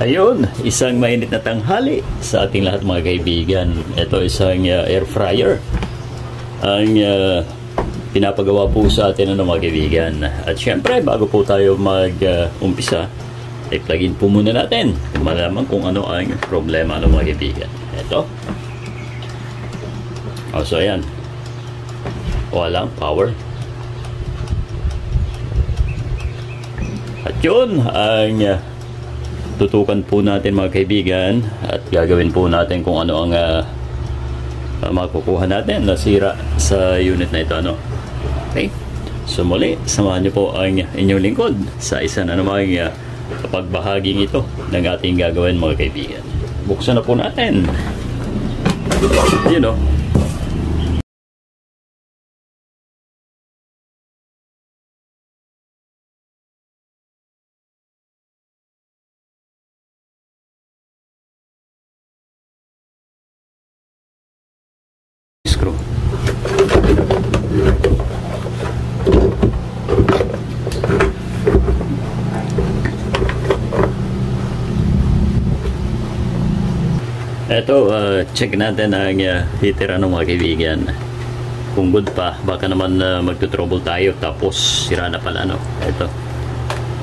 Ayun, isang mainit na tanghali sa ating lahat mga kaibigan. Ito isang air fryer. Ang pinapagawa po sa atin mga kaibigan. At syempre, bago po tayo mag-umpisa, i-plugin po muna natin. Malaman kung ano ang problema mga kaibigan. Ito. So ayan. Walang power. At yun, ang tutukan po natin mga kaibigan at gagawin po natin kung ano ang makukuha natin nasira sa unit na ito. Okay? So muli, samahan niyo po ang inyong lingkod sa isa na namang pagbahaging ito ng ating gagawin mga kaibigan. Buksan na po natin. Yun o. Screw. Ito, check natin ang heater mga kaibigan. Kung good pa, baka naman magto-trouble tayo tapos sira na pala Ito.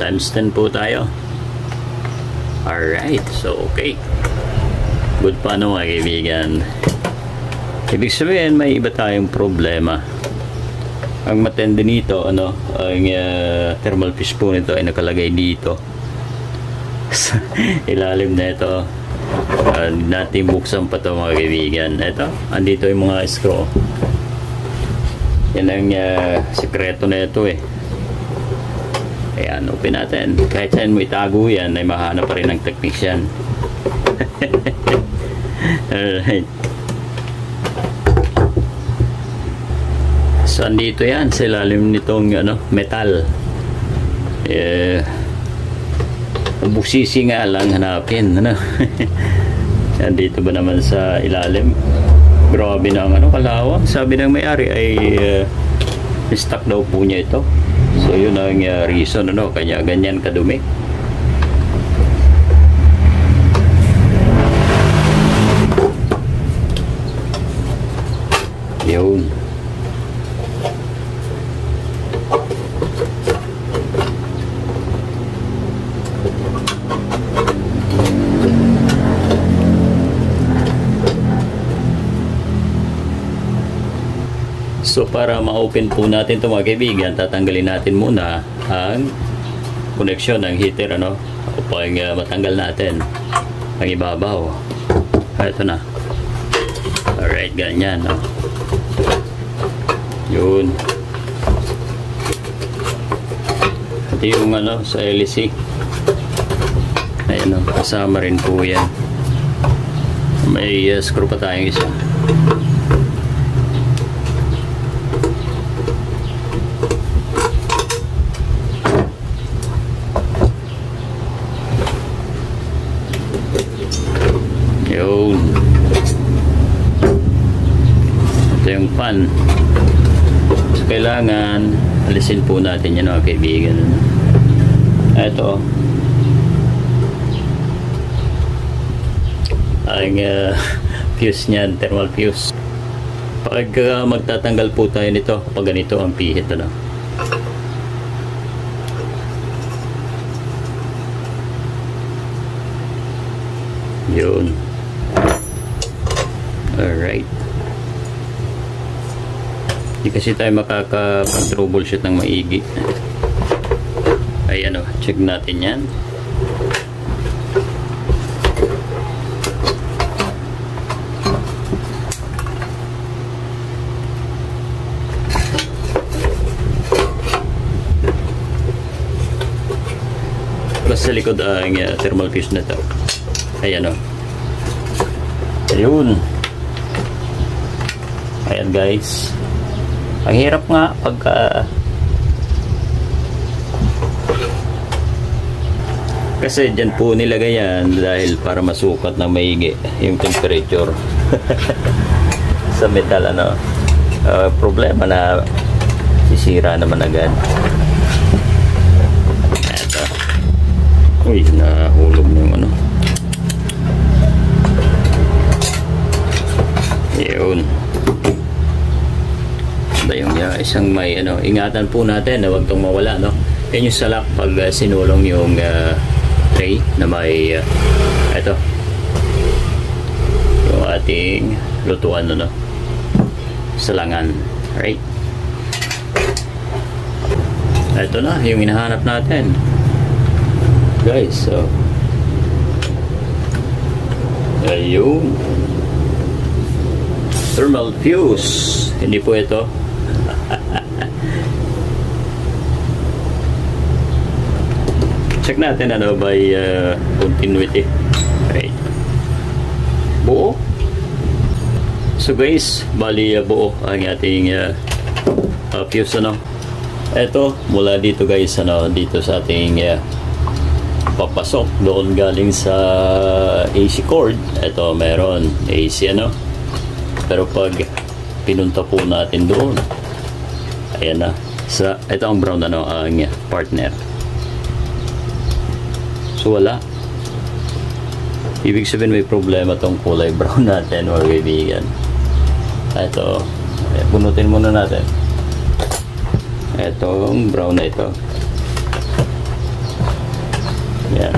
Times 10 po tayo. Alright, so okay. Good pa mga kaibigan. Ibig sabihin may iba tayong problema. Ang matindi nito ang thermal fuse po nito ay nakalagay dito sa ilalim na ito. Natin buksan pa ito mga kaibigan. Ito, andito yung mga screw. Yan ang sekreto na ito Ayan, open natin. Kahit saan mo itago yan ay mahanap pa rin ng technician. Alright. So andito yan sa ilalim nitong metal. Busisi nga lang hanapin andito ba naman sa ilalim. Grabe na ang kalawang. Sabi ng may-ari ay stock daw po niya ito. So yun ang reason kanya ganyan kadumi. Yun. So para ma-open po natin ito mga kaibigan, tatanggalin natin muna ang connection ng heater upang matanggal natin ang ibabaw. Ito na. Alright, ganyan Yun. Ito yung sa LC. Ayan kasama rin po yan. May screw pa tayong isa. Yun. Ito yung fan. So, kailangan alisin po natin yan mga kaibigan. Ito ang fuse niyan, thermal fuse. Pag magtatanggal po tayo nito, pag ganito ang pihit yun. Alright. Hindi kasi tayo makaka-troubleshoot ng maigi. Ayan check natin yan. Basta sa likod ang thermal fuse na ito. Ayan Ayun. Ayan guys. Ang hirap nga pagka kasi dyan po nilagay yan dahil para masukat na maigi yung temperature sa metal problema na sisira naman agad. Ito. Uy, nahulog na yung isang may ingatan po natin na wag tong mawala, no. Yan yung salak pag sinulong yung tray na may ito yung ating lutuan, no, salangan. Right, ito na yung hinahanap natin, guys. So ayun, thermal fuse, hindi po ito. Check natin by continuity. Right, buo. So guys, bali buo ang ating fuse, ito mula dito guys, dito sa ating papasok doon galing sa AC cord. Ito meron AC, pero pag pinunta po natin doon, ayan na, ito ang brown, ang partner. So wala, ibig sabihin may problema tong kulay brown natin, mga kaibigan. Ito, bunutin muna natin itong brown na ito. Yan.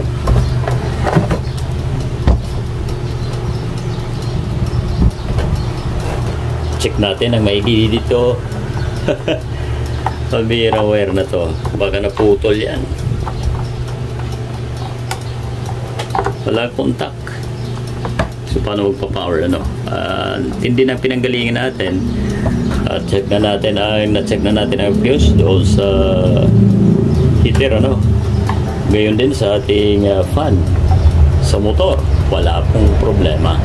Check natin ang maigi dito. Pabira wire na to, baka naputol yan. Wala contact. So paano magpa-power, hindi na pinanggalingan natin. Na-check na natin ang fuse doon sa heater, gayon din sa ating fan sa motor, wala pong problema.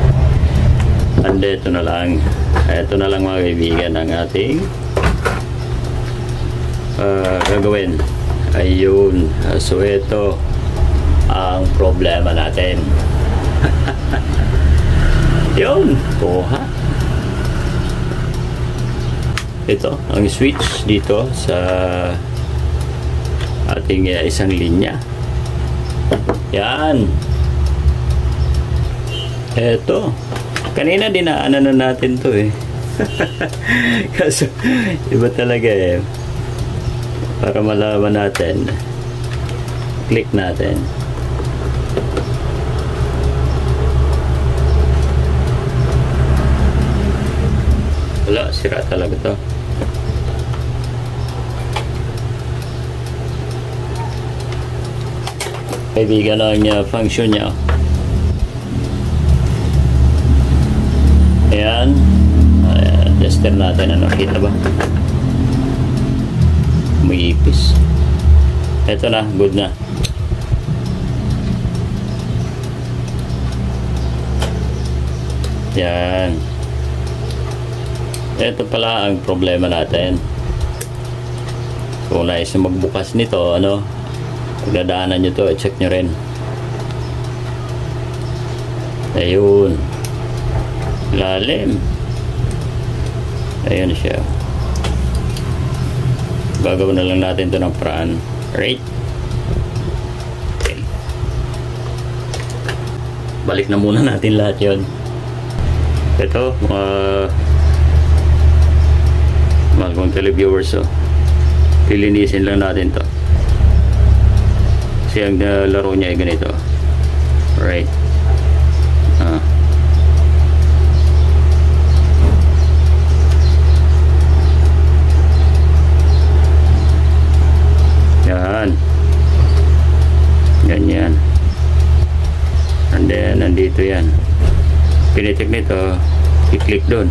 And ito na lang mga kaibigan ang ating gagawin. Ayun, so ito ang problema natin. Yun, kuha. Ito ang switch dito sa ating isang linya. Yan. Ito, kanina dinaanan na natin to kaso iba talaga para malaman natin, click natin. Wala, sira talaga to. Kaibigan lang niya function niya. Ayan, tester natin, kita ba? May ipis. Ito na, good na. Yan. Ito pala ang problema natin. Kung nais magbukas nito, pagdadaanan nyo to, check nyo rin. Ayun, lalim. Ayun siya. Gagawin na lang natin to ng paraan. Right, okay. Balik na muna natin lahat yon. Ito mahal kong televiewers, lilinisin lang natin to kasi ang laro niya ay ganito. Right, yan, ganyan, and then nandito yan, pinitik nito, i-click doon.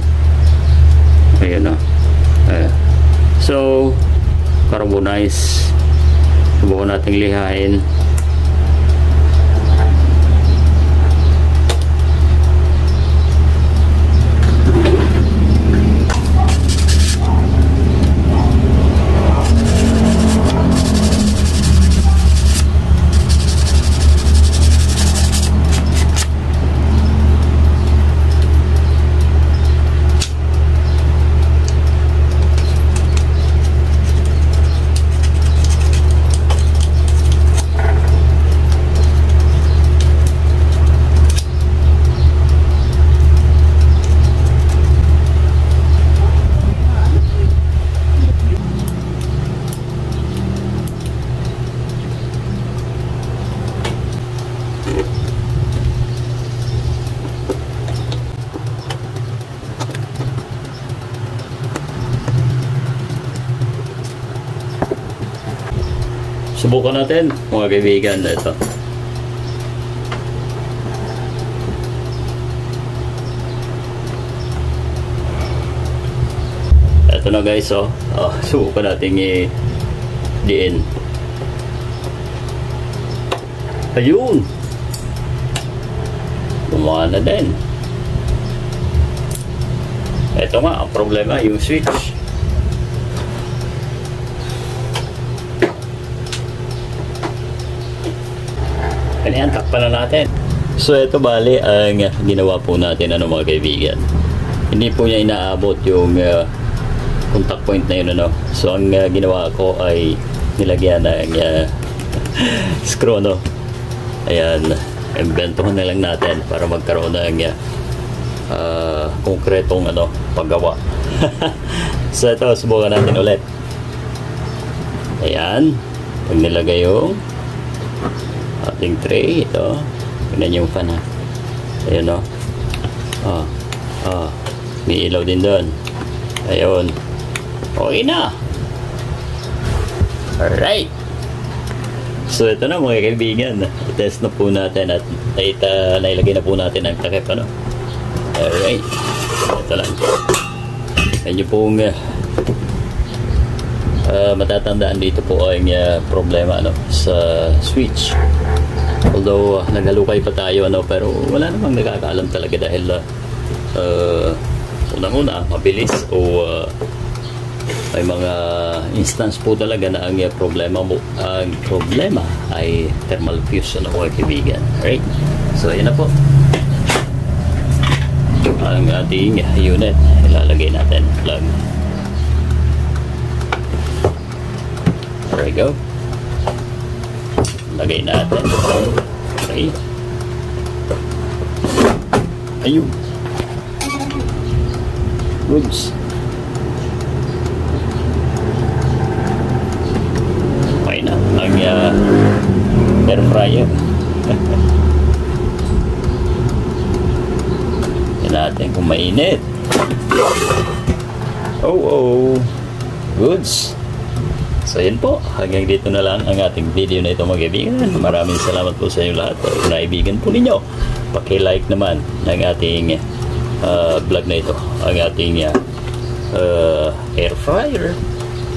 Ayun, so carbonize, subukan nating lihain. subukan natin mga kaibigan. Ito. Ito na guys, oh. Subukan natin i-diin. Ayun. Gumawa na din. Ito nga, ang problema, yung switch. Ganyan, takpan na natin. So, ito bali, ang ginawa po natin, mga kaibigan. Hindi po niya inaabot yung contact point na yun, So, ang ginawa ko ay nilagyan ng screw, Ayan, imbentohan na lang natin para magkaroon ng konkretong paggawa. So ito, subukan natin ulit. Ayan, pag nilagay yung ating tray, ito, ganyan yung fan, ha. Ayan, may ilaw din doon. Ayun, okay na. Alright. So ito na mga kaibigan, test na po natin at nailagay na po natin ang takip, Alright, ito lang. Medyo pong matatandaan dito po ang problema sa switch. Although naghalukay pa tayo, pero wala namang nakakaalam talaga dahil unang-una mabilis o may mga instance po talaga na ang problema ay thermal fuse, mga kaibigan. Alright, so ayan na po ang ating unit. Ilalagay natin plug. There we go. Lagay natin. Okay, ayun, goods. Ang air fryer. Yan natin kung mainit. Goods. So yan po, hanggang dito na lang ang ating video na ito, mga kaibigan. Maraming salamat po sa inyo lahat. Kung naibigan po ninyo, paki-like naman ng ating vlog na ito, ang ating air fryer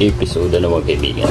episode, mga kaibigan.